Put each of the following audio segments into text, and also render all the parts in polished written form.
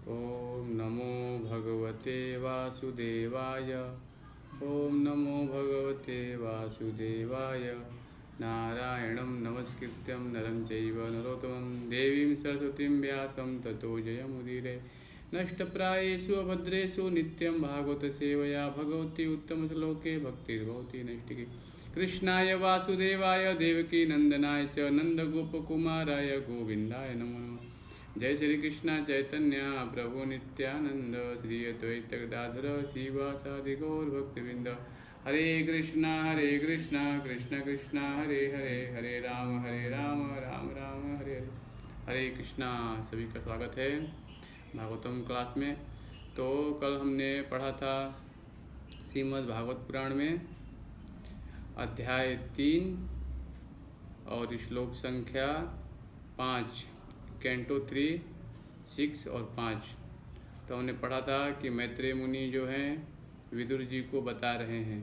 ओम नमो भगवते वासुदेवाय। ओम नमो भगवते वासुदेवाय। नारायणं नमस्कृत्यं नरं चैव नरोत्तमं देवीं सरस्वतीं व्यासं ततो जयमुदीरये। नष्टप्रायेषु अभद्रेषु नित्यं भागवत सेवया भगवती उत्तमश्लोके भक्तिर्भवति नैष्टिके। कृष्णाय वासुदेवाय देवकी नंदनाय च नंदगोपकुमाराय गोविंदाय नमो नमः। जय श्री कृष्ण चैतन्य प्रभु नित्यानंद श्री अद्वैत गदाधर शिवासादि गौर भक्तवृंद। हरे कृष्णा कृष्ण कृष्ण हरे हरे, हरे राम राम राम हरे हरे। हरे कृष्णा। सभी का स्वागत है भागवतम क्लास में। तो कल हमने पढ़ा था श्रीमद् भागवत पुराण में अध्याय 3 और श्लोक संख्या 5, कैंटो 3, 6 और 5। तो हमने पढ़ा था कि मैत्रेय मुनि जो हैं विदुर जी को बता रहे हैं।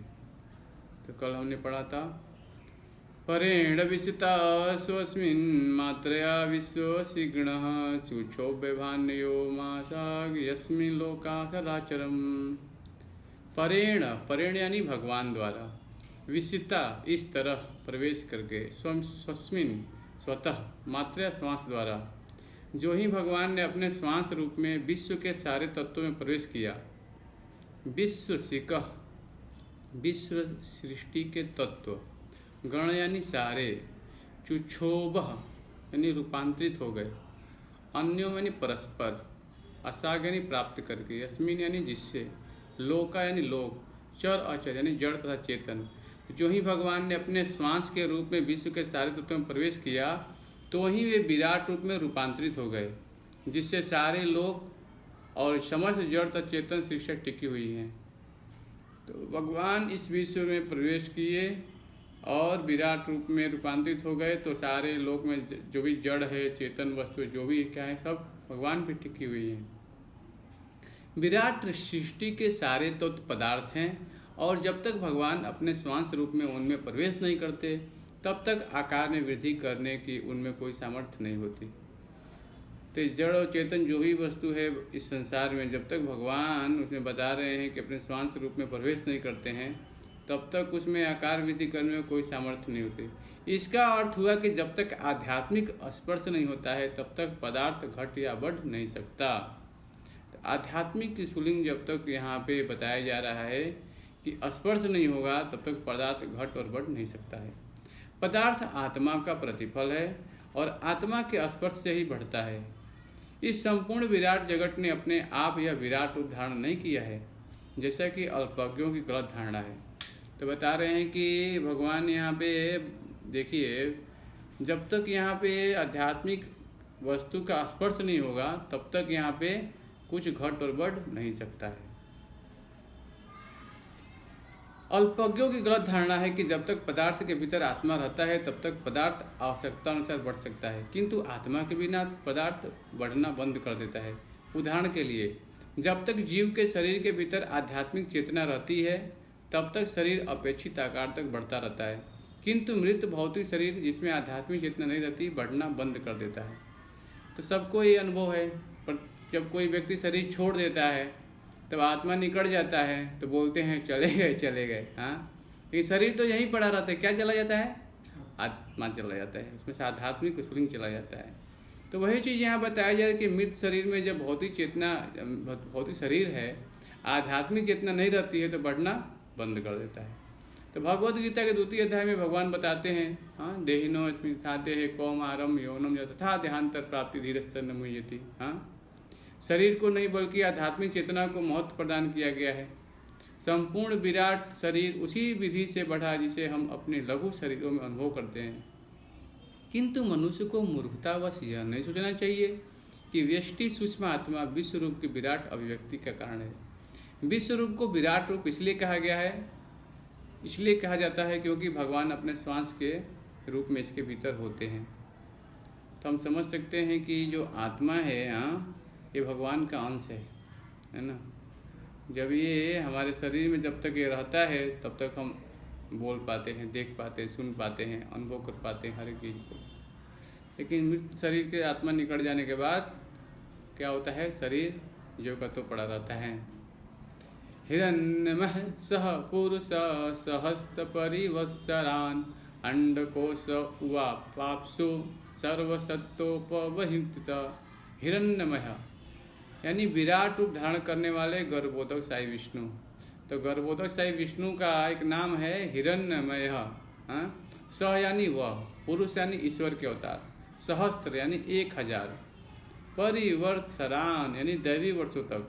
तो कल हमने पढ़ा था परेण विसिता स्वस्मिन् मात्रया विश्वसिग्णः सुक्षोभ्यभान्यो मासाग यस्मिन् लोका सदाचरम्। परेण यानी भगवान द्वारा, विसिता इस तरह प्रवेश करके, स्वस्मिन् स्वतः, मात्रया श्वास द्वारा, जो ही भगवान ने अपने श्वास रूप में विश्व के सारे तत्वों में प्रवेश किया। विश्व सिकः, विश्व सृष्टि के तत्व, गण यानी सारे, चुक्षोभ यानी रूपांतरित हो गए, अन्यों यानी परस्पर, असाग यानी प्राप्त करके, यस्मिन यानी जिससे, लोका यानी लोक, चर अचर यानी जड़ तथा चेतन। जो ही भगवान ने अपने श्वास के रूप में विश्व के सारे तत्वों में प्रवेश किया तो ही वे विराट रूप में रूपांतरित हो गए, जिससे सारे लोक और समस्त जड़ तथा चेतन सृष्टि टिकी हुई हैं। तो भगवान इस विश्व में प्रवेश किए और विराट रूप में रूपांतरित हो गए, तो सारे लोक में जो भी जड़ है, चेतन वस्तु जो भी क्या है, सब भगवान पे टिकी हुई हैं। विराट सृष्टि के सारे तत्व पदार्थ हैं, और जब तक भगवान अपने श्वास रूप में उनमें प्रवेश नहीं करते तब तक आकार में वृद्धि करने की उनमें कोई सामर्थ्य नहीं होती। तो जड़ और चेतन जो भी वस्तु है इस संसार में, जब तक भगवान उसमें बता रहे हैं कि अपने श्वास रूप में प्रवेश नहीं करते हैं तब तक उसमें आकार वृद्धि करने में कोई सामर्थ्य नहीं होती। इसका अर्थ हुआ कि जब तक आध्यात्मिक स्पर्श नहीं होता है तब तक पदार्थ घट या बढ़ नहीं सकता। तो आध्यात्मिक की स्फुलिंग जब तक यहाँ पे बताया जा रहा है कि स्पर्श नहीं होगा तब तक पदार्थ घट और बढ़ नहीं सकता है। पदार्थ आत्मा का प्रतिफल है और आत्मा के स्पर्श से ही बढ़ता है। इस संपूर्ण विराट जगत ने अपने आप यह विराट रूप धारण नहीं किया है, जैसा कि अल्पज्ञों की गलत धारणा है। तो बता रहे हैं कि भगवान यहाँ पे देखिए, जब तक यहाँ पे आध्यात्मिक वस्तु का स्पर्श नहीं होगा तब तक यहाँ पे कुछ घट और बढ़ नहीं सकता है। अल्पज्ञों की गलत धारणा है कि जब तक पदार्थ के भीतर आत्मा रहता है तब तक पदार्थ आवश्यकता अनुसार बढ़ सकता है, किंतु आत्मा के बिना पदार्थ बढ़ना बंद कर देता है। उदाहरण के लिए, जब तक जीव के शरीर के भीतर आध्यात्मिक चेतना रहती है तब तक शरीर अपेक्षित आकार तक बढ़ता रहता है, किंतु मृत भौतिक शरीर जिसमें आध्यात्मिक चेतना नहीं रहती बढ़ना बंद कर देता है। तो सबको ये अनुभव है, पर जब कोई व्यक्ति शरीर छोड़ देता है तब आत्मा निकट जाता है तो बोलते हैं चले गए। हाँ, लेकिन शरीर तो यहीं पड़ा रहता है, क्या चला जाता है? आत्मा चला जाता है, उसमें से आध्यात्मिक स्फुलिंग चला जाता है। तो वही चीज़ यहाँ बताया जाए कि मृत शरीर में जब भौतिक शरीर है, आध्यात्मिक चेतना नहीं रहती है तो बढ़ना बंद कर देता है। तो भगवद गीता के 2 अध्याय में भगवान बताते हैं, हाँ, देहिनो अस्मिन् खाते है कौमारम यौनम यथा देहांतर प्राप्ति धीरस्तर न मुह्यति। हाँ, शरीर को नहीं बल्कि आध्यात्मिक चेतना को महत्व प्रदान किया गया है। संपूर्ण विराट शरीर उसी विधि से बढ़ा जिसे हम अपने लघु शरीरों में अनुभव करते हैं, किंतु मनुष्य को मूर्खतावश यह नहीं सोचना चाहिए कि व्यष्टि सूक्ष्म आत्मा विश्व रूप की विराट अभिव्यक्ति का कारण है। विश्व रूप को विराट रूप इसलिए कहा जाता है क्योंकि भगवान अपने श्वास के रूप में इसके भीतर होते हैं। तो हम समझ सकते हैं कि जो आत्मा है, हाँ, ये भगवान का अंश है ना। जब ये हमारे शरीर में जब तक ये रहता है तब तक हम बोल पाते हैं, देख पाते हैं, सुन पाते हैं, अनुभव कर पाते हैं हर एक चीज़ को। लेकिन मृत शरीर के आत्मा निकट जाने के बाद क्या होता है, शरीर जो का तो पड़ा रहता है। हिरण्यमः सह पुरुष सहस्त परिवत्सरान अंडकोश उवापाप्सु सर्वसत्तोपहित। हिरण्यमय यानी विराट रूप धारण करने वाले गर्भोदक साई विष्णु। तो गर्भोदक साई विष्णु का एक नाम है हिरण्यमय। स यानी वह, पुरुष यानी ईश्वर के अवतार, सहस्त्र यानी 1000, परिवर्तसरान यानी दैवी वर्षों तक,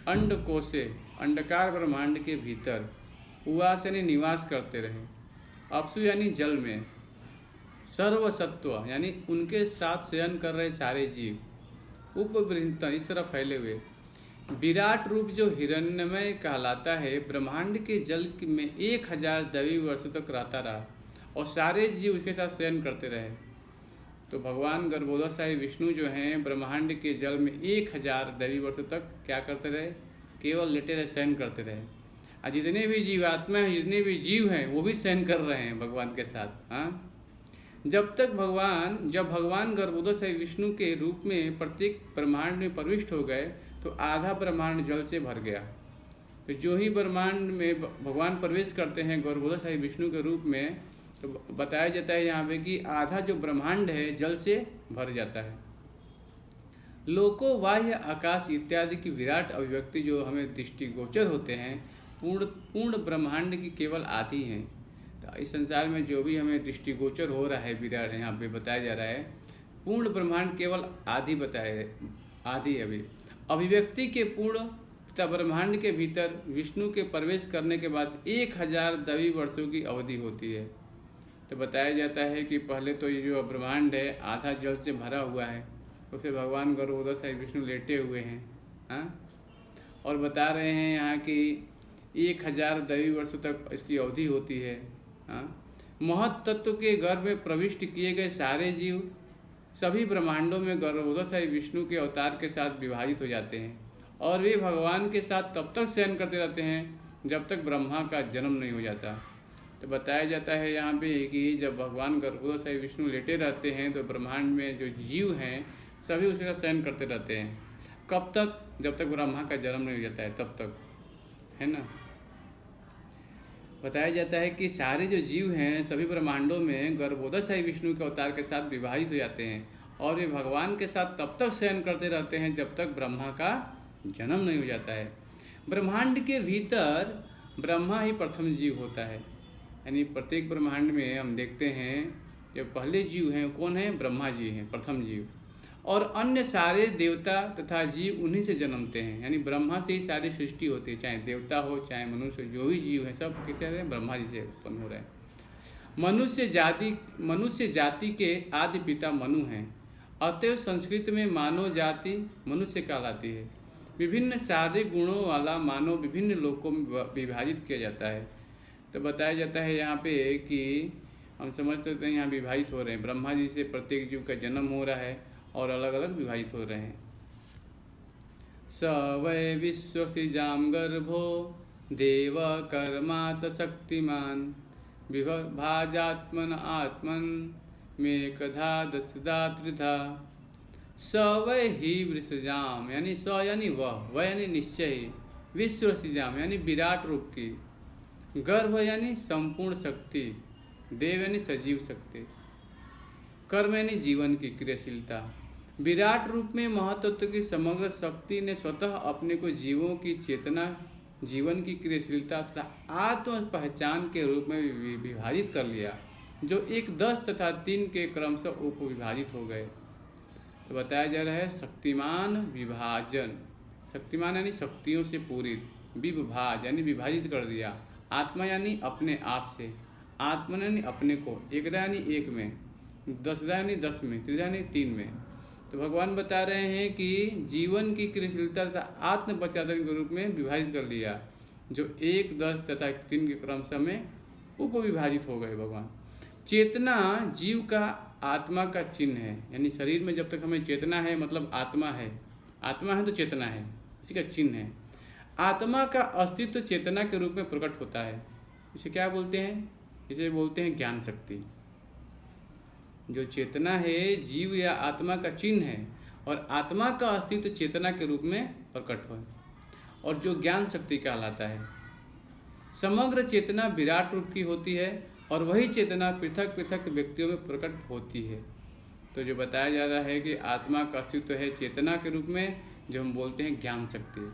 अंडकोशे अंडकार ब्रह्मांड के भीतर, उवास यानी निवास करते रहे, अपसु यानी जल में, सर्वसत्व यानी उनके साथ शयन कर रहे सारे जीव, उपवृंत इस तरह फैले हुए। विराट रूप जो हिरण्यमय कहलाता है, ब्रह्मांड के जल में 1000 दैवी वर्षों तक रहता रहा और सारे जीव उसके साथ शयन करते रहे। तो भगवान गर्भोदक साई विष्णु जो हैं ब्रह्मांड के जल में 1000 दैवी वर्षों तक क्या करते रहे, केवल लेटे रहे, शयन करते रहे। और जितने भी जीवात्मा हैं, जितने भी जीव हैं, वो भी शयन कर रहे हैं भगवान के साथ। जब भगवान गर्भोदक साई विष्णु के रूप में प्रत्येक ब्रह्मांड में प्रविष्ट हो गए तो आधा ब्रह्मांड जल से भर गया। तो जो ही ब्रह्मांड में भगवान प्रवेश करते हैं गर्भोदक साई विष्णु के रूप में, तो बताया जाता है यहाँ पे कि आधा जो ब्रह्मांड है जल से भर जाता है। लोको बाह्य आकाश इत्यादि की विराट अभिव्यक्ति जो हमें दृष्टिगोचर होते हैं, पूर्ण ब्रह्मांड की केवल आधी हैं। तो इस संसार में जो भी हमें दृष्टिगोचर हो रहा है विराट, यहाँ पे बताया जा रहा है पूर्ण ब्रह्मांड केवल आधी आधी अभी अभिव्यक्ति के पूर्ण ब्रह्मांड के भीतर विष्णु के प्रवेश करने के बाद 1000 दैवी वर्षों की अवधि होती है। तो बताया जाता है कि पहले तो ये जो ब्रह्मांड है आधा जल से भरा हुआ है, तो फिर भगवान गर्भोदक साई विष्णु लेटे हुए हैं। और बता रहे हैं यहाँ कि 1000 दैवी वर्षों तक इसकी अवधि होती है। महत तत्व के गर्भ में प्रविष्ट किए गए सारे जीव सभी ब्रह्मांडों में गर्भोदक साई विष्णु के अवतार के साथ विभाजित हो जाते हैं और वे भगवान के साथ तब तक शयन करते रहते हैं जब तक ब्रह्मा का जन्म नहीं हो जाता। तो बताया जाता है यहाँ पे कि जब भगवान गर्भोदक साई विष्णु लेटे रहते हैं तो ब्रह्मांड में जो जीव हैं सभी उसके साथ शयन करते रहते हैं। कब तक? जब तक ब्रह्मा का जन्म नहीं हो जाता है तब तक, है ना। बताया जाता है कि सारे जो जीव हैं सभी ब्रह्मांडों में गर्भोदक साई विष्णु के अवतार के साथ विभाजित हो जाते हैं और वे भगवान के साथ तब तक शयन करते रहते हैं जब तक ब्रह्मा का जन्म नहीं हो जाता है। ब्रह्मांड के भीतर ब्रह्मा ही प्रथम जीव होता है, यानी प्रत्येक ब्रह्मांड में हम देखते हैं जो पहले जीव हैं कौन है, ब्रह्मा जी हैं प्रथम जीव, और अन्य सारे देवता तथा जीव उन्हीं से जन्मते हैं। यानी ब्रह्मा से ही सारी सृष्टि होती है, चाहे देवता हो चाहे मनुष्य, जो भी जीव है सब किससे हैं, ब्रह्मा जी से उत्पन्न हो रहे हैं। मनुष्य जाति के आदि पिता मनु हैं, अतएव संस्कृत में मानव जाति मनुष्य कहलाती है। विभिन्न सारे गुणों वाला मानव विभिन्न लोकों में विभाजित किया जाता है। तो बताया जाता है यहाँ पे कि हम समझ सकते हैं यहाँ विभाजित हो रहे हैं, ब्रह्मा जी से प्रत्येक जीव का जन्म हो रहा है और अलग अलग विभाजित हो रहे हैं। स वै विश्वसिजाम गर्भो देव कर्मात शक्तिमान विभाजात्मन आत्मन मेकधा दशदा त्रिधा। स वै ही वृषजाम यानी स यानी वह यानी निश्चय, विश्वसिजाम यानी विराट रूप की, गर्भ यानी संपूर्ण शक्ति, देव यानी सजीव शक्ति, कर्म यानी जीवन की क्रियाशीलता। विराट रूप में महतत्व की समग्र शक्ति ने स्वतः अपने को जीवों की चेतना, जीवन की क्रियाशीलता तथा आत्म पहचान के रूप में विभाजित कर लिया, जो 1, 10 तथा 3 के क्रम से उपविभाजित हो गए। तो बताया जा रहा है शक्तिमान विभाजन, शक्तिमान यानी शक्तियों से पूरित, विभाज यानी विभाजित कर दिया, आत्मा यानी अपने आप से, आत्मा यानी अपने को, एकदा यानी एक में, दशदा यानी 10 में, त्रिधा यानी 3 में। तो भगवान बता रहे हैं कि जीवन की क्रियाशीलता तथा आत्म पश्चातान के रूप में विभाजित कर लिया, जो 1, 10 तथा 3 के क्रम में उपविभाजित हो गए भगवान। चेतना जीव का आत्मा का चिन्ह है, यानी शरीर में जब तक हमें चेतना है मतलब आत्मा है तो चेतना है, इसी का चिन्ह है। आत्मा का अस्तित्व चेतना के रूप में प्रकट होता है। इसे क्या बोलते हैं? इसे बोलते हैं ज्ञान शक्ति। जो चेतना है जीव या आत्मा का चिन्ह है और आत्मा का अस्तित्व चेतना के रूप में प्रकट हो, और जो ज्ञान शक्ति कहलाता है। समग्र चेतना विराट रूप की होती है और वही चेतना पृथक पृथक व्यक्तियों में प्रकट होती है। तो जो बताया जा रहा है कि आत्मा का अस्तित्व है चेतना के रूप में, जो हम बोलते हैं ज्ञान शक्ति,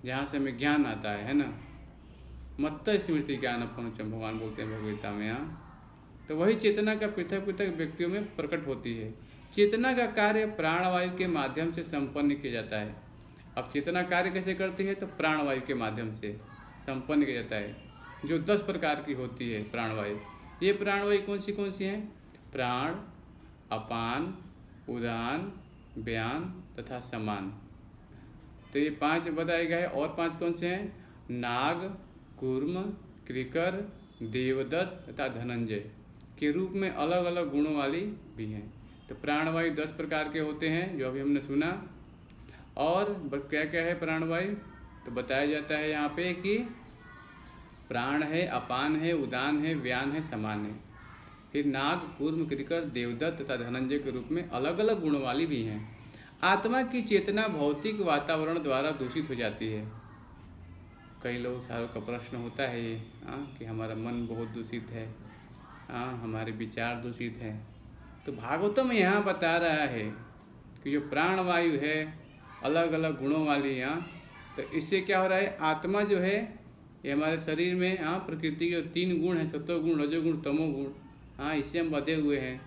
जहाँ से हमें ज्ञान आता है ना। मत्त स्मृति ज्ञान अपनुचम भगवान बोलते हैं भगवगीता में। यहाँ तो वही चेतना का पृथक पृथक व्यक्तियों में प्रकट होती है। चेतना का कार्य प्राणवायु के माध्यम से संपन्न किया जाता है। अब चेतना कार्य कैसे करती है? तो प्राणवायु के माध्यम से संपन्न किया जाता है, जो 10 प्रकार की होती है प्राणवायु। ये प्राणवायु कौन सी हैं? प्राण, अपान, उदान, व्यान तथा समान। तो ये 5 बताए गए हैं। और 5 कौन से हैं? नाग, कूर्म, कृकर, देवदत्त तथा धनंजय के रूप में अलग अलग गुणों वाली भी हैं। तो प्राणवायु 10 प्रकार के होते हैं, जो अभी हमने सुना। और क्या क्या है प्राणवायु? तो बताया जाता है यहाँ पे कि प्राण है, अपान है, उदान है, व्यान है, समान है। फिर नाग, कूर्म, कृकर, देवदत्त तथा धनंजय के रूप में अलग अलग गुण वाली भी हैं। आत्मा की चेतना भौतिक वातावरण द्वारा दूषित हो जाती है। कई लोग सारों का प्रश्न होता है ये कि हमारा मन बहुत दूषित है, हमारे विचार दूषित हैं। तो भागवतम यहाँ बता रहा है कि जो प्राणवायु है अलग अलग गुणों वाली, तो इससे क्या हो रहा है? आत्मा जो है ये हमारे शरीर में प्रकृति के 3 गुण हैं, सत्वगुण, रजोगुण, तमोगुण, इससे हम बधे हुए हैं।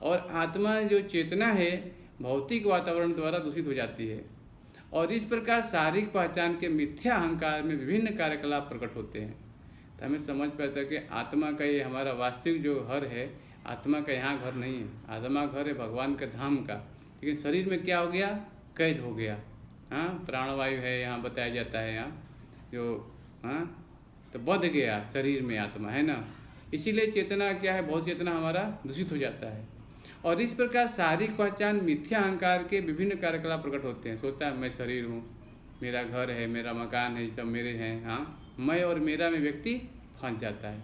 और आत्मा जो चेतना है भौतिक वातावरण द्वारा दूषित हो जाती है। और इस प्रकार शारीरिक पहचान के मिथ्या अहंकार में विभिन्न कार्यकलाप प्रकट होते हैं। तो हमें समझ पाता है कि आत्मा का ये हमारा वास्तविक जो घर है, आत्मा का यहाँ घर नहीं है। आत्मा घर है भगवान के धाम का, लेकिन शरीर में क्या हो गया? कैद हो गया। प्राणवायु है यहाँ बताया जाता है, यहाँ जो तो बध गया शरीर में आत्मा, है ना। इसीलिए चेतना क्या है? बहुत चेतना हमारा दूषित हो जाता है। और इस प्रकार शारीरिक पहचान मिथ्या अहंकार के विभिन्न कार्यकलाप प्रकट होते हैं। सोचता है मैं शरीर हूँ, मेरा घर है, मेरा मकान है, सब मेरे हैं। मैं और मेरा में व्यक्ति फंस जाता है।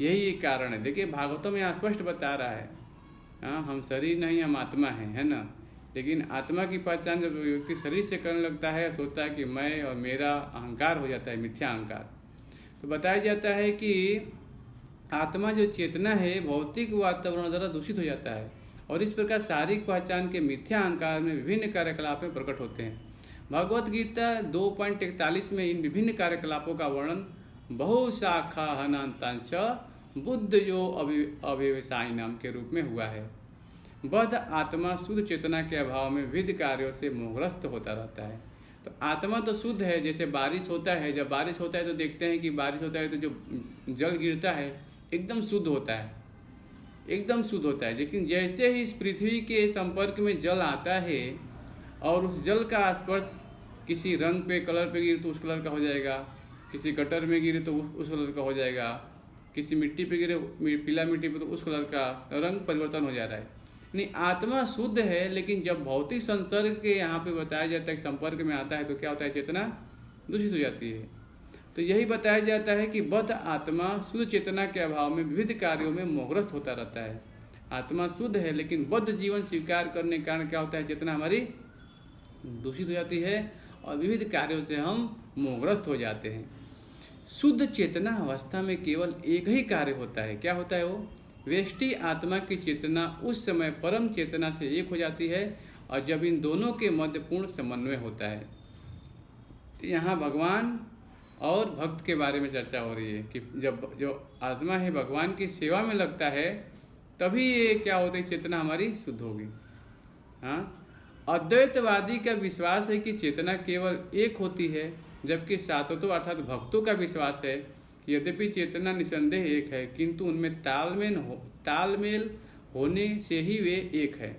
यही एक कारण है। देखिए भागवतम यहाँ स्पष्ट बता रहा है, हम शरीर नहीं, हम आत्मा हैं, है ना। लेकिन आत्मा की पहचान जब व्यक्ति शरीर से करने लगता है, सोचता है कि मैं और मेरा, अहंकार हो जाता है, मिथ्या अहंकार। तो बताया जाता है कि आत्मा जो चेतना है भौतिक वातावरण द्वारा दूषित हो जाता है। और इस प्रकार शारीरिक पहचान के मिथ्या अहंकार में विभिन्न कार्यकलाप में प्रकट होते हैं। भगवत गीता 2.41 में इन विभिन्न कार्यकलापों का वर्णन बहुशाखा हनांतांच बुद्ध जो अव्यवसायी नाम के रूप में हुआ है। बद्ध आत्मा शुद्ध चेतना के अभाव में विविध कार्यों से मोहग्रस्त होता रहता है। तो आत्मा तो शुद्ध है, जैसे बारिश होता है, जब बारिश होता है तो देखते हैं कि बारिश होता है तो जो जल गिरता है एकदम शुद्ध होता है, एकदम शुद्ध होता है। लेकिन जैसे ही इस पृथ्वी के संपर्क में जल आता है और उस जल का स्पर्श किसी रंग पे, कलर पे गिरे तो उस कलर का हो जाएगा, किसी गटर में गिरे तो उस कलर का हो जाएगा, किसी मिट्टी पे गिरे, पीला मिट्टी पे, तो उस कलर का रंग परिवर्तन हो जा रहा है। नहीं, आत्मा शुद्ध है, लेकिन जब भौतिक संसर्ग के यहाँ पे बताया जाता है संपर्क में आता है तो क्या होता है? चेतना दूषित हो जाती है। तो यही बताया जाता है कि बद्ध आत्मा शुद्ध चेतना के अभाव में विविध कार्यों में मोहग्रस्त होता रहता है। आत्मा शुद्ध है, लेकिन बद्ध जीवन स्वीकार करने के कारण क्या होता है? चेतना हमारी दूषित हो जाती है और विविध कार्यों से हम मोहग्रस्त हो जाते हैं। शुद्ध चेतना अवस्था में केवल एक ही कार्य होता है। क्या होता है वो? व्यष्टि आत्मा की चेतना उस समय परम चेतना से एक हो जाती है और जब इन दोनों के मध्य पूर्ण समन्वय होता है। यहाँ भगवान और भक्त के बारे में चर्चा हो रही है कि जब जो आत्मा है भगवान की सेवा में लगता है तभी ये क्या होता है? चेतना हमारी शुद्ध होगी। अद्वैतवादी का विश्वास है कि चेतना केवल एक होती है, जबकि सातवों अर्थात भक्तों का विश्वास है यद्यपि चेतना निसंदेह एक है, किंतु उनमें तालमेल होने से ही वे एक है।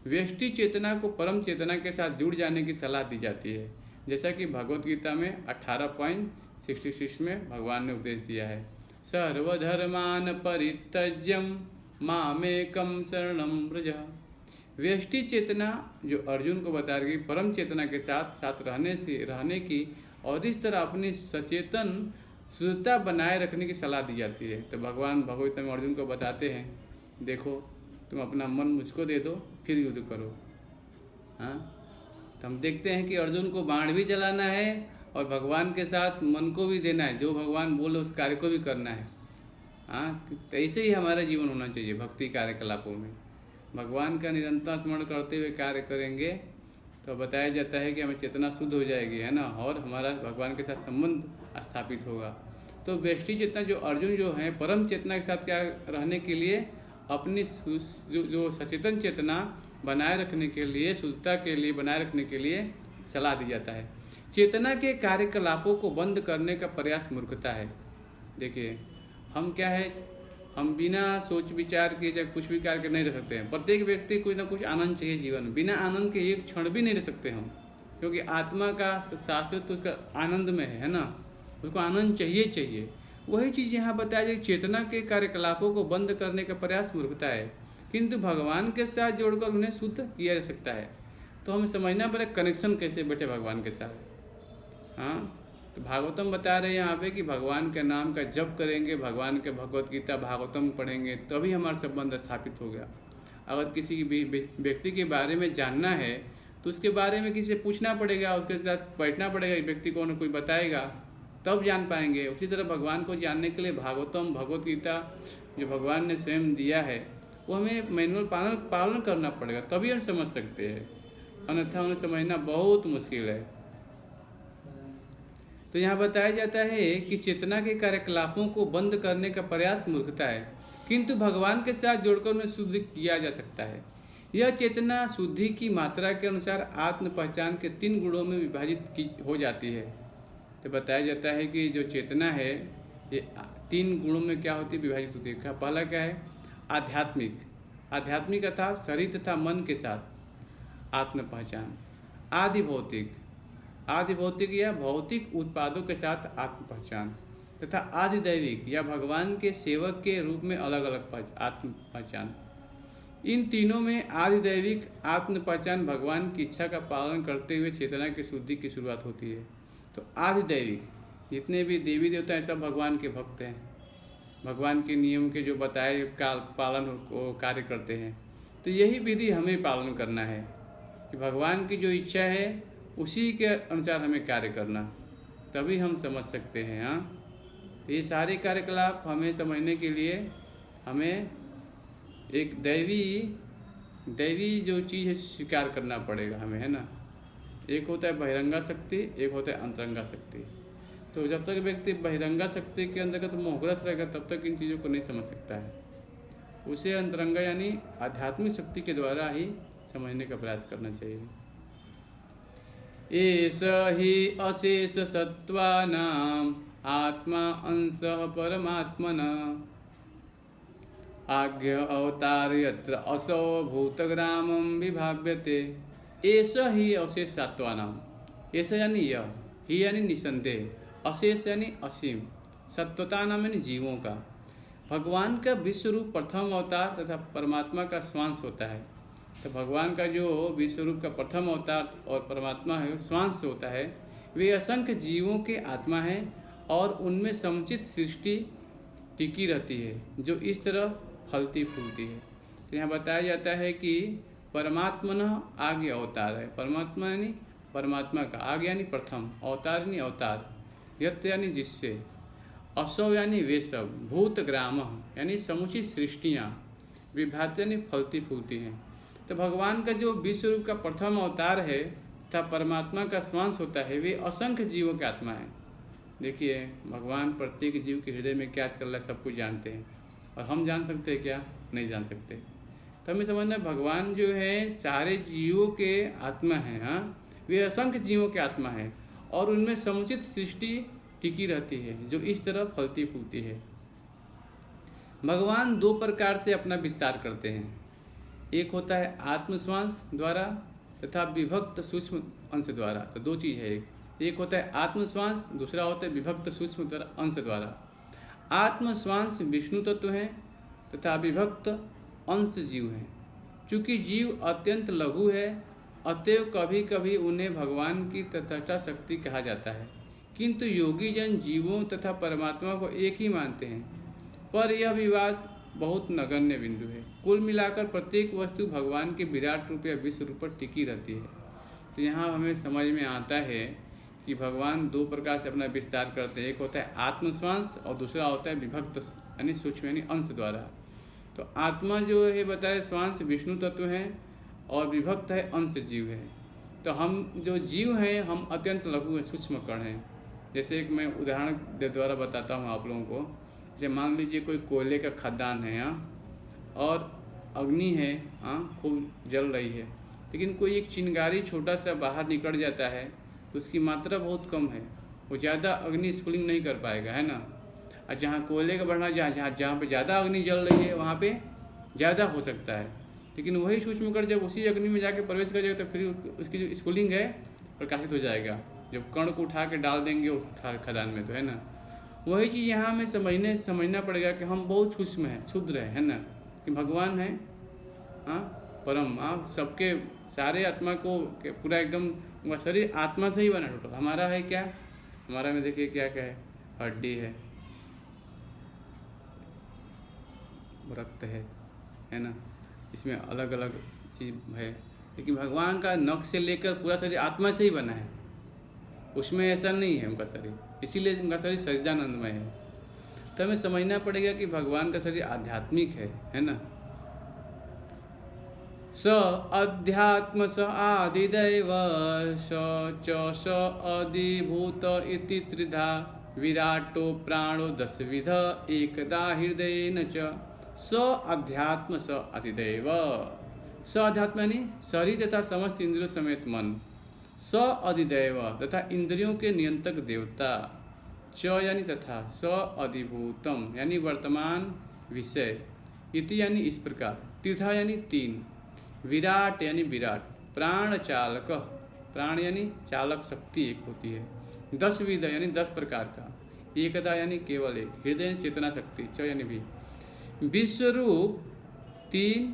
व्यष्टि चेतना को परम चेतना के साथ जुड़ जाने की सलाह दी जाती है, जैसा कि भगवत गीता में 18.66 में भगवान ने उपदेश दिया है। सर्वधर्मान परित्यज्यम मामेकम शरणम व्रज। व्यष्टि चेतना जो अर्जुन को बता रही परम चेतना के साथ रहने की और इस तरह अपनी सचेतन शुद्धता बनाए रखने की सलाह दी जाती है। तो भगवान भगवत में अर्जुन को बताते हैं, देखो तुम अपना मन मुझको दे दो फिर युद्ध करो। तो हम देखते हैं कि अर्जुन को बाण भी चलाना है और भगवान के साथ मन को भी देना है, जो भगवान बोले उस कार्य को भी करना है। हाँ, तो ऐसे ही हमारा जीवन होना चाहिए भक्ति कार्यकलापों में। भगवान का निरंतर स्मरण करते हुए कार्य करेंगे तो बताया जाता है कि हमें चेतना शुद्ध हो जाएगी, है ना, और हमारा भगवान के साथ संबंध स्थापित होगा। तो व्यष्टि चेतना जो अर्जुन जो है परम चेतना के साथ क्या रहने के लिए अपनी जो सचेतन चेतना बनाए रखने के लिए, शुद्धता के लिए बनाए रखने के लिए सलाह दी जाता है। चेतना के कार्यकलापों को बंद करने का प्रयास मूर्खता है। देखिए हम क्या है, हम बिना सोच विचार किए चाहे कुछ भी कार्य नहीं रह सकते हैं। प्रत्येक व्यक्ति कुछ ना कुछ आनंद चाहिए जीवन में, बिना आनंद के एक क्षण भी नहीं रह सकते हम, क्योंकि आत्मा का शाश्वत तो उसका आनंद में है ना, उसको आनंद चाहिए। वही चीज़ यहाँ बताया जाए, चेतना के कार्यकलापों को बंद करने का प्रयास मूर्खता है, किंतु भगवान के साथ जोड़कर उन्हें शुद्ध किया जा सकता है। तो हमें समझना पड़ेगा कनेक्शन कैसे बैठे भगवान के साथ। हाँ, तो भागवतम बता रहे हैं यहाँ पे कि भगवान के नाम का जप करेंगे, भगवान के भगवत गीता भागवतम पढ़ेंगे तभी हमारा संबंध स्थापित हो गया। अगर किसी व्यक्ति के बारे में जानना है तो उसके बारे में किसी से पूछना पड़ेगा, उसके साथ बैठना पड़ेगा, व्यक्ति को कोई बताएगा तब जान पाएंगे। उसी तरह भगवान को जानने के लिए भागवतम भगवत गीता जो भगवान ने स्वयं दिया है वो हमें मैनुअल पालन करना पड़ेगा, तभी हम समझ सकते हैं, अन्यथा उन्हें समझना बहुत मुश्किल है। तो यहाँ बताया जाता है कि चेतना के कार्यकलापों को बंद करने का प्रयास मूर्खता है, किंतु भगवान के साथ जोड़कर उन्हें शुद्ध किया जा सकता है। यह चेतना शुद्धि की मात्रा के अनुसार आत्म पहचान के 3 गुणों में विभाजित हो जाती है। तो बताया जाता है कि जो चेतना है ये 3 गुणों में क्या होती है, विभाजित होती है। पहला क्या है, आध्यात्मिक अर्थात शरीर तथा मन के साथ आत्म पहचान। आदि भौतिक या भौतिक उत्पादों के साथ आत्म पहचान, तथा आदि दैविक या भगवान के सेवक के रूप में अलग अलग आत्म पहचान। इन तीनों में आदि दैविक आत्म पहचान भगवान की इच्छा का पालन करते हुए चेतना की शुद्धि की शुरुआत होती है। तो आदि दैविक जितने भी देवी देवता हैं सब भगवान के भक्त हैं, भगवान के नियम के जो बताए पालन को कार्य करते हैं। तो यही विधि हमें पालन करना है कि भगवान की जो इच्छा है उसी के अनुसार हमें कार्य करना, तभी हम समझ सकते हैं। हाँ, ये सारे कार्यकलाप हमें समझने के लिए हमें एक दैवी जो चीज़ है स्वीकार करना पड़ेगा हमें, है ना। एक होता है बहिरंगा शक्ति, एक होता है अंतरंगा शक्ति। तो जब तक व्यक्ति बहिरंगा शक्ति के अंतर्गत मोहग्रस्त रहेगा तब तक इन चीज़ों को नहीं समझ सकता है। उसे अंतरंगा यानी आध्यात्मिक शक्ति के द्वारा ही समझने का प्रयास करना चाहिए। एष हि अशेष सत्त्वानाम् आत्मा अंशः परमात्मनः आज्ञ अवतार यत्र असौ भूतग्रामं विभाव्यते। एष हि अशेष सत्त्वानाम्, एष यानी यह, ही यानी निसंदेह, अशेष यानी असीम, सत्वता नाम यानी जीवों का। भगवान का विश्वरूप प्रथम अवतार तथा परमात्मा का स्वांश होता है। तो भगवान का जो विश्वरूप का प्रथम अवतार और परमात्मा है स्वांश होता है, वे असंख्य जीवों के आत्मा है और उनमें समुचित सृष्टि टिकी रहती है जो इस तरह फलती फूलती है। तो यहाँ बताया जाता है कि परमात्मन आगे अवतार है, परमात्मा यानी परमात्मा का, आगे यानी प्रथम, अवतार यानी अवतार, यत्र यानी जिससे, असौ यानी वे सब, भूतग्राम यानी समुचित सृष्टियाँ, विभात यानी फलती फूलती हैं। तो भगवान का जो विश्वरूप का प्रथम अवतार है तथा परमात्मा का स्वांश होता है, वे असंख्य जीवों के आत्मा है। देखिए भगवान प्रत्येक जीव के हृदय में क्या चल रहा है सब कुछ जानते हैं, और हम जान सकते हैं क्या? नहीं जान सकते। तो हमें समझना भगवान जो है सारे जीवों के आत्मा हैं। हाँ, वे असंख्य जीवों के आत्मा हैं और उनमें समुचित सृष्टि टिकी रहती है जो इस तरह फलती फूलती है। भगवान 2 प्रकार से अपना विस्तार करते हैं, एक होता है आत्मश्वास द्वारा तथा विभक्त सूक्ष्म अंश द्वारा। तो 2 चीज़ है, एक होता है आत्मश्वास, दूसरा होता है विभक्त सूक्ष्म अंश द्वारा। आत्मश्वास विष्णु तत्व हैं तथा विभक्त अंश जीव हैं। चूँकि जीव अत्यंत लघु है अतएव कभी कभी उन्हें भगवान की तथास्था शक्ति कहा जाता है, किंतु योगी जन जीवों तथा परमात्मा को एक ही मानते हैं। पर यह विवाद बहुत नगण्य बिंदु है। कुल मिलाकर प्रत्येक वस्तु भगवान के विराट रूप या विश्व रूप पर टिकी रहती है। तो यहाँ हमें समझ में आता है कि भगवान दो प्रकार से अपना विस्तार करते हैं। एक होता है आत्मश्वास और दूसरा होता है विभक्त यानी सूक्ष्म यानी अंश द्वारा। तो आत्मा जो है बताए श्वास विष्णु तत्व है और विभक्त है अंश जीव है। तो हम जो जीव हैं हम अत्यंत लघु है, सूक्ष्म कण हैं। जैसे एक मैं उदाहरण के द्वारा बताता हूँ आप लोगों को। जैसे मान लीजिए कोई कोयले का खदान है और अग्नि है खूब जल रही है, लेकिन कोई एक चिंगारी छोटा सा बाहर निकल जाता है तो उसकी मात्रा बहुत कम है, वो ज़्यादा अग्नि स्फुलिंग नहीं कर पाएगा, है ना। और जहाँ कोयले का बढ़ना जहाँ पे ज़्यादा अग्नि जल रही है वहाँ पे ज़्यादा हो सकता है, लेकिन वही सूक्ष्म कण जब उसी अग्नि में जाके प्रवेश कर जाएगा तो फिर उसकी जो स्फुलिंग है प्रकाशित हो जाएगा, जब कण को उठा के डाल देंगे उस खदान में, तो है ना। वही चीज़ यहाँ हमें समझना पड़ेगा कि हम बहुत सूक्ष्म हैं, क्षुद्र है ना, कि भगवान है परम सबके सारे आत्मा को पूरा एकदम उनका शरीर आत्मा से ही बना टोटल। हमारा है क्या, हमारा में देखिए क्या क्या है, हड्डी है, रक्त है ना, इसमें अलग अलग चीज़ है। लेकिन भगवान का नख से लेकर पूरा शरीर आत्मा से ही बना है, उसमें ऐसा नहीं है उनका शरीर, इसीलिए उनका शरीर सच्चिदानंदमय है। तो हमें समझना पड़ेगा कि भगवान का शरीर आध्यात्मिक है ना। स अध्यात्म स आदिदैव स अधिभूत इति त्रिधा विराटो प्राणो दशविध एकदा हृदयेन च। स अध्यात्म स अधिदैव, स अध्यात्म यानी शरीर तथा समस्त इंद्रियों समेत मन, स अधिदैव तथा इंद्रियों के नियंत्रक देवता, च यानी तथा, स अधिभूतम यानी वर्तमान विषय, इति यानी इस प्रकार, त्रिधा यानी तीन, विराट यानी विराट, प्राण चालक, प्राण यानी चालक शक्ति एक होती है, 10 विध यानी 10 प्रकार का, एकदा यानी केवल एक, हृदय चेतना शक्ति, च यानी भी, विश्वरूप 3,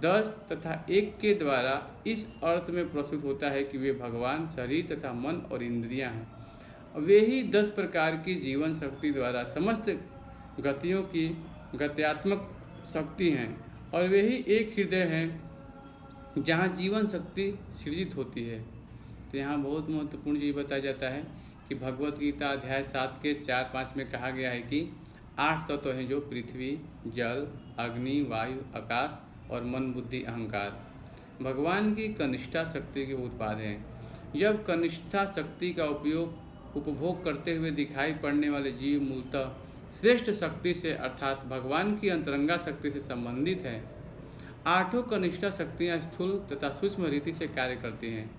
10 तथा 1 के द्वारा इस अर्थ में प्रस्तुत होता है कि वे भगवान शरीर तथा मन और इंद्रियां हैं। वे ही 10 प्रकार की जीवन शक्ति द्वारा समस्त गतियों की गत्यात्मक शक्ति हैं और वे ही एक हृदय हैं जहाँ जीवन शक्ति सृजित होती है। तो यहाँ बहुत महत्वपूर्ण चीज़ बताया जाता है कि भगवत गीता अध्याय 7 के 4-5 में कहा गया है कि 8 तत्व हैं जो पृथ्वी, जल, अग्नि, वायु, आकाश और मन, बुद्धि, अहंकार भगवान की कनिष्ठा शक्ति के उत्पाद हैं। जब कनिष्ठा शक्ति का उपभोग करते हुए दिखाई पड़ने वाले जीव मूलतः श्रेष्ठ शक्ति से अर्थात भगवान की अंतरंगा शक्ति से संबंधित है। 8 कनिष्ठा शक्तियाँ स्थूल तथा सूक्ष्म रीति से कार्य करती हैं,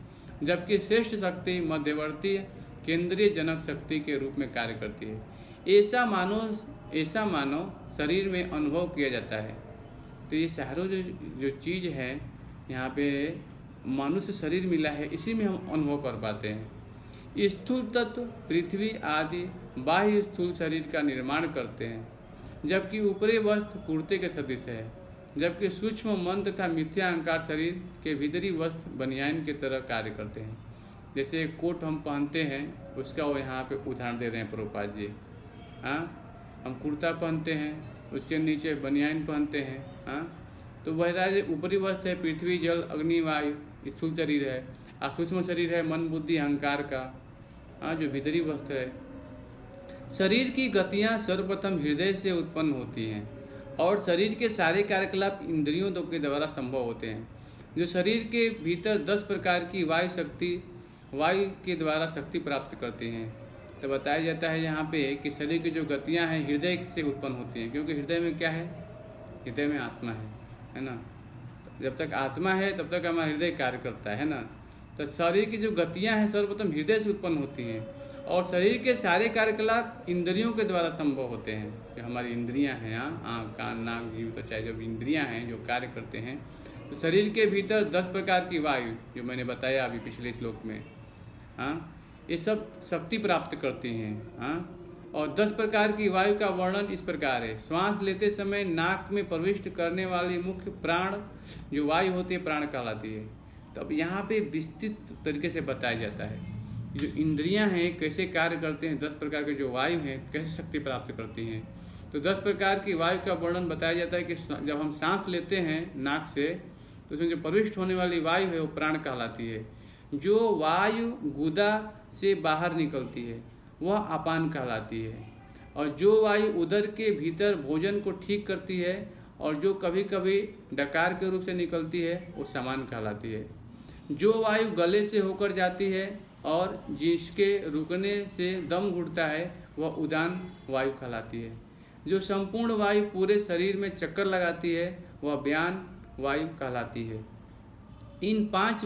जबकि श्रेष्ठ शक्ति मध्यवर्ती केंद्रीय जनक शक्ति के रूप में कार्य करती है। ऐसा मानव शरीर में अनुभव किया जाता है। तो ये सारों जो चीज़ है यहाँ पे मनुष्य शरीर मिला है, इसी में हम अनुभव कर पाते हैं। स्थूल तत्व पृथ्वी आदि बाह्य स्थूल शरीर का निर्माण करते हैं, जबकि ऊपरी वस्त्र कुर्ते के सदृश है, जबकि सूक्ष्म मन तथा मिथ्या अहंकार शरीर के भीतरी वस्त्र बनियान की तरह कार्य करते हैं। जैसे एक कोट हम पहनते हैं, उसका वो यहाँ पे उदाहरण दे रहे हैं प्रभुपाद जी। हम कुर्ता पहनते हैं, उसके नीचे बनियान पहनते हैं। तो वह ऊपरी वस्त्र है पृथ्वी, जल, अग्नि, वायु स्थूल शरीर है, और सूक्ष्म शरीर है मन, बुद्धि, अहंकार का जो भीतरी वस्त्र है। शरीर की गतियाँ सर्वप्रथम हृदय से उत्पन्न होती हैं और शरीर के सारे कार्यकलाप इंद्रियों के द्वारा संभव होते हैं। जो शरीर के भीतर 10 प्रकार की वायु के द्वारा शक्ति प्राप्त करते हैं। तो बताया जाता है यहाँ पे कि शरीर की जो गतियाँ हैं हृदय से उत्पन्न होती हैं, क्योंकि हृदय में क्या है, हृदय में आत्मा है ना। तो जब तक आत्मा है तब तक हमारा हृदय कार्य करता है ना। तो शरीर की जो गतियाँ हैं सर्वप्रथम हृदय से उत्पन्न होती हैं और शरीर के सारे कार्यकलाप इंद्रियों के द्वारा संभव होते हैं। जो हमारी इंद्रियां हैं, आँख, कान, नाक, जीभ, त्वचा, जो इंद्रियां हैं जो कार्य करते हैं, तो शरीर के भीतर 10 प्रकार की वायु जो मैंने बताया अभी पिछले श्लोक में, ये सब शक्ति प्राप्त करती हैं। और 10 प्रकार की वायु का वर्णन इस प्रकार है। श्वास लेते समय नाक में प्रविष्ट करने वाली मुख्य प्राण जो वायु होती है प्राण कहलाती है। तो अब यहाँ पे विस्तृत तरीके से बताया जाता है जो इंद्रियां हैं कैसे कार्य करते हैं, 10 प्रकार के जो वायु हैं कैसे शक्ति प्राप्त करती हैं। तो 10 प्रकार की वायु का वर्णन बताया जाता है कि जब हम सांस लेते हैं नाक से तो उसमें जो प्रविष्ट होने वाली वायु है वो प्राण कहलाती है। जो वायु गुदा से बाहर निकलती है वह अपान कहलाती है, और जो वायु उदर के भीतर भोजन को ठीक करती है और जो कभी कभी डकार के रूप से निकलती है वो समान कहलाती है। जो वायु गले से होकर जाती है और जिसके रुकने से दम घुटता है वह उदान वायु कहलाती है। जो संपूर्ण वायु पूरे शरीर में चक्कर लगाती है वह व्यान वायु कहलाती है। इन 5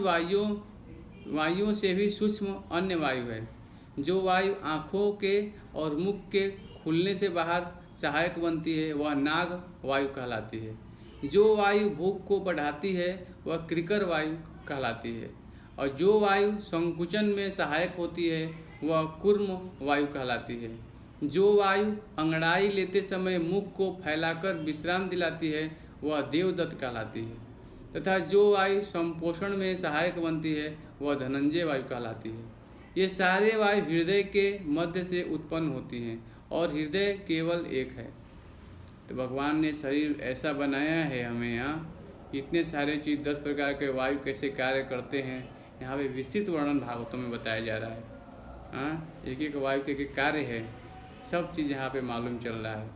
वायुओं से भी सूक्ष्म अन्य वायु है। जो वायु आँखों के और मुख के खुलने से बाहर सहायक बनती है वह नाग वायु कहलाती है। जो वायु भूख को बढ़ाती है वह क्रिकर वायु कहलाती है, और जो वायु संकुचन में सहायक होती है वह कूर्म वायु कहलाती है। जो वायु अंगड़ाई लेते समय मुख को फैलाकर विश्राम दिलाती है वह देवदत्त कहलाती है, तथा जो वायु संपोषण में सहायक बनती है वह धनंजय वायु कहलाती है। ये सारे वायु हृदय के मध्य से उत्पन्न होती हैं और हृदय केवल एक है। तो भगवान ने शरीर ऐसा बनाया है हमें यहाँ इतने सारे चीज़ 10 प्रकार के वायु कैसे कार्य करते हैं यहाँ पे विस्तृत वर्णन भागवतों में बताया जा रहा है। हाँ, एक एक वायु के एक कार्य है, सब चीज़ यहाँ पे मालूम चल रहा है।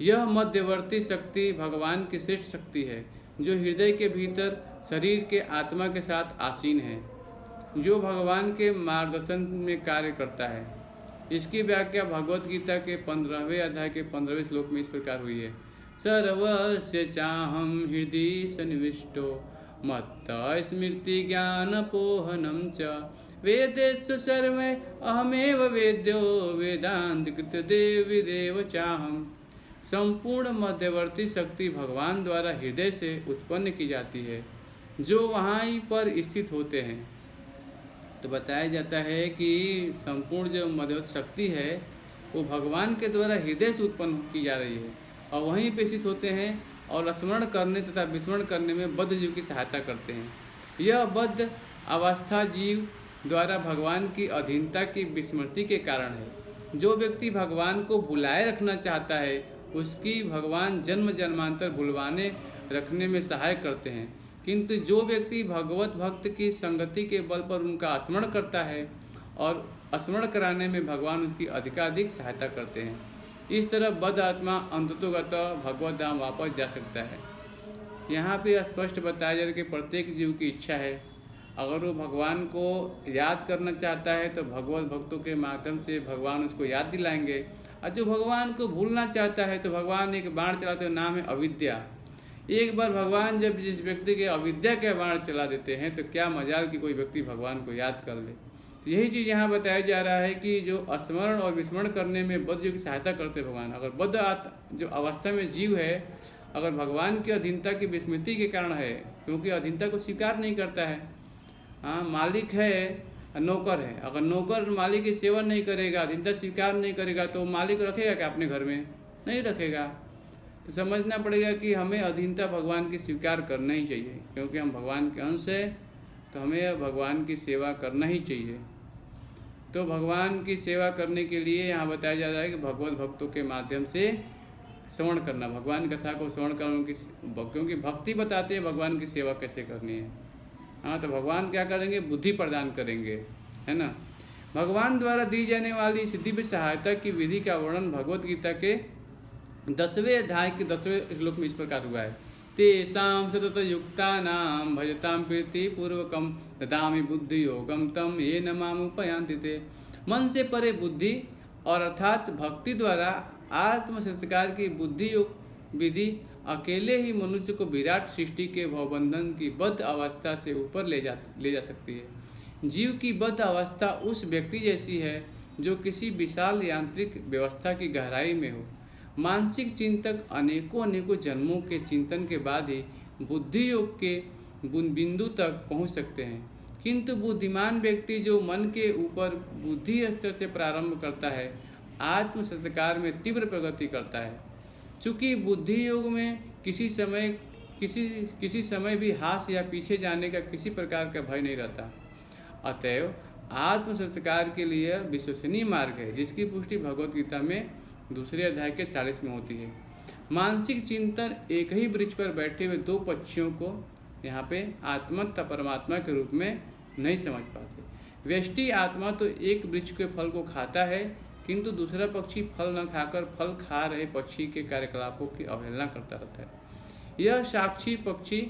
यह मध्यवर्ती शक्ति भगवान की श्रेष्ठ शक्ति है जो हृदय के भीतर शरीर के आत्मा के साथ आसीन है, जो भगवान के मार्गदर्शन में कार्य करता है। इसकी व्याख्या भगवत गीता के 15वें अध्याय के 15वें श्लोक में इस प्रकार हुई है। सर्वस्य चाहम हृदि सन्निविष्टो मत्त स्मृति ज्ञानपोहनम च वेदेषु सर्वे अहमेव वेद्यो वेदांत कृत देव चाहम। संपूर्ण मध्यवर्ती शक्ति भगवान द्वारा हृदय से उत्पन्न की जाती है जो वहाँ पर स्थित होते हैं। तो बताया जाता है कि संपूर्ण जो मध्यवर्ती शक्ति है वो भगवान के द्वारा हृदय से उत्पन्न की जा रही है और वहीं पे स्थित होते हैं और स्मरण करने तथा विस्मरण करने में बद्ध जीव की सहायता करते हैं। यह बद्ध अवस्था जीव द्वारा भगवान की अधीनता की विस्मृति के कारण है। जो व्यक्ति भगवान को भुलाए रखना चाहता है उसकी भगवान जन्म जन्मांतर भुलवाने रखने में सहायक करते हैं, किंतु जो व्यक्ति भगवत भक्त की संगति के बल पर उनका स्मरण करता है और स्मरण कराने में भगवान उसकी अधिकाधिक सहायता करते हैं। इस तरह बद्ध आत्मा अंततोगत भगवत धाम वापस जा सकता है। यहाँ पे स्पष्ट बताया जाता है कि प्रत्येक जीव की इच्छा है, अगर वो भगवान को याद करना चाहता है तो भगवत भक्तों के माध्यम से भगवान उसको याद दिलाएंगे, और जो भगवान को भूलना चाहता है तो भगवान एक बाण चलाते हैं, नाम है अविद्या। एक बार भगवान जब जिस व्यक्ति के अविद्या के बाण चला देते हैं तो क्या मजाल कि कोई व्यक्ति भगवान को याद कर ले। तो यही चीज़ यहाँ बताया जा रहा है कि जो स्मरण और विस्मरण करने में बद्ध जीव की सहायता करते भगवान। अगर बद्ध जो अवस्था में जीव है अगर भगवान की अधीनता की विस्मृति के कारण है, क्योंकि अधीनता को स्वीकार नहीं करता है। हाँ, मालिक है नौकर है, अगर नौकर मालिक की सेवा नहीं करेगा, अधीनता स्वीकार नहीं करेगा तो मालिक रखेगा क्या अपने घर में? नहीं रखेगा। तो समझना पड़ेगा कि हमें अधीनता भगवान की स्वीकार करना ही चाहिए, क्योंकि हम भगवान के अंश है तो हमें भगवान की सेवा करना ही चाहिए। तो भगवान की सेवा करने के लिए यहाँ बताया जा रहा है कि भगवत भक्तों के माध्यम से श्रवण करना, भगवान की कथा को श्रवण करना, उनकी क्योंकि भक्ति बताते हैं भगवान की सेवा कैसे करनी है। हाँ, तो भगवान क्या करेंगे? बुद्धि प्रदान करेंगे, है ना। भगवान द्वारा दी जाने वाली सिद्धि भी सहायता की विधि का वर्णन भगवत गीता के 10वें अध्याय के 10वें श्लोक में इस प्रकार हुआ है। तेषां सतत युक्तानां भजतां प्रीति पूर्वकं ददामि बुद्धि योगम तम येन मामुपयान्ति ते। मन से परे बुद्धि और अर्थात भक्ति द्वारा आत्म सत्कार की बुद्धि योग विधि अकेले ही मनुष्य को विराट सृष्टि के भवबंधन की बद्ध अवस्था से ऊपर ले जा सकती है। जीव की बद्ध अवस्था उस व्यक्ति जैसी है जो किसी विशाल यांत्रिक व्यवस्था की गहराई में हो। मानसिक चिंतक अनेकों जन्मों के चिंतन के बाद ही बुद्धि योग के बिंदु तक पहुंच सकते हैं, किंतु बुद्धिमान व्यक्ति जो मन के ऊपर बुद्धि स्तर से प्रारंभ करता है आत्म सत्कार में तीव्र प्रगति करता है। चूँकि बुद्धि योग में किसी समय भी हास या पीछे जाने का किसी प्रकार का भय नहीं रहता। अतएव आत्म सत्कार के लिए विश्वसनीय मार्ग है, जिसकी पुष्टि भगवत गीता में 2 अध्याय के 40 में होती है। मानसिक चिंतन एक ही वृक्ष पर बैठे हुए 2 पक्षियों को यहाँ पे आत्मा तथा परमात्मा के रूप में नहीं समझ पाते। व्यष्टि आत्मा तो एक वृक्ष के फल को खाता है, किंतु दूसरा पक्षी फल न खाकर फल खा रहे पक्षी के कार्यकलापों की अवहेलना करता रहता है। यह साक्षी पक्षी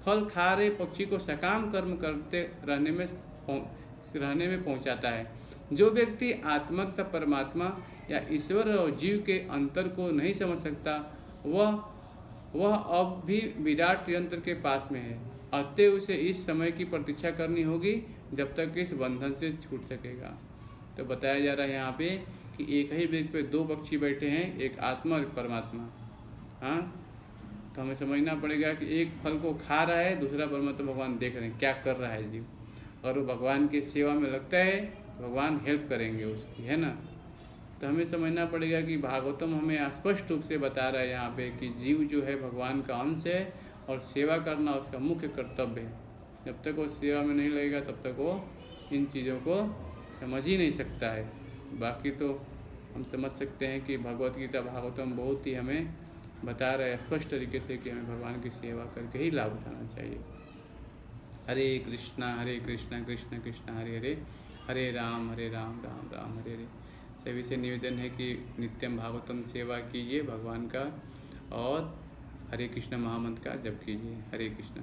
फल खा रहे पक्षी को सकाम कर्म करते रहने में पहुंचाता है। जो व्यक्ति आत्मा तथा परमात्मा या ईश्वर और जीव के अंतर को नहीं समझ सकता, वह अब भी विराट यंत्र के पास में है। अतः उसे इस समय की प्रतीक्षा करनी होगी जब तक इस बंधन से छूट सकेगा। तो बताया जा रहा है यहाँ पे कि एक ही वृक्ष पे दो पक्षी बैठे हैं, एक आत्मा और एक परमात्मा। हाँ, तो हमें समझना पड़ेगा कि एक फल को खा रहा है, दूसरा परमात्मा भगवान देख रहे हैं क्या कर रहा है जीव। और वो भगवान की सेवा में लगता है, भगवान हेल्प करेंगे उसकी, है ना। तो हमें समझना पड़ेगा कि भागवतम हमें स्पष्ट रूप से बता रहा है यहाँ पे कि जीव जो है भगवान का अंश है और सेवा करना उसका मुख्य कर्तव्य है। जब तक वो सेवा में नहीं लगेगा तब तक वो इन चीज़ों को समझ ही नहीं सकता है। बाकी तो हम समझ सकते हैं कि भगवत गीता भागवतम बहुत ही हमें बता रहा है स्पष्ट तरीके से कि हमें भगवान की सेवा करके ही लाभ उठाना चाहिए। हरे कृष्णा कृष्ण कृष्ण हरे हरे, हरे राम राम राम हरे हरे। सभी से निवेदन है कि नित्यम भागवतम सेवा कीजिए भगवान का, और हरे कृष्ण महामंत्र का जप कीजिए। हरे कृष्ण।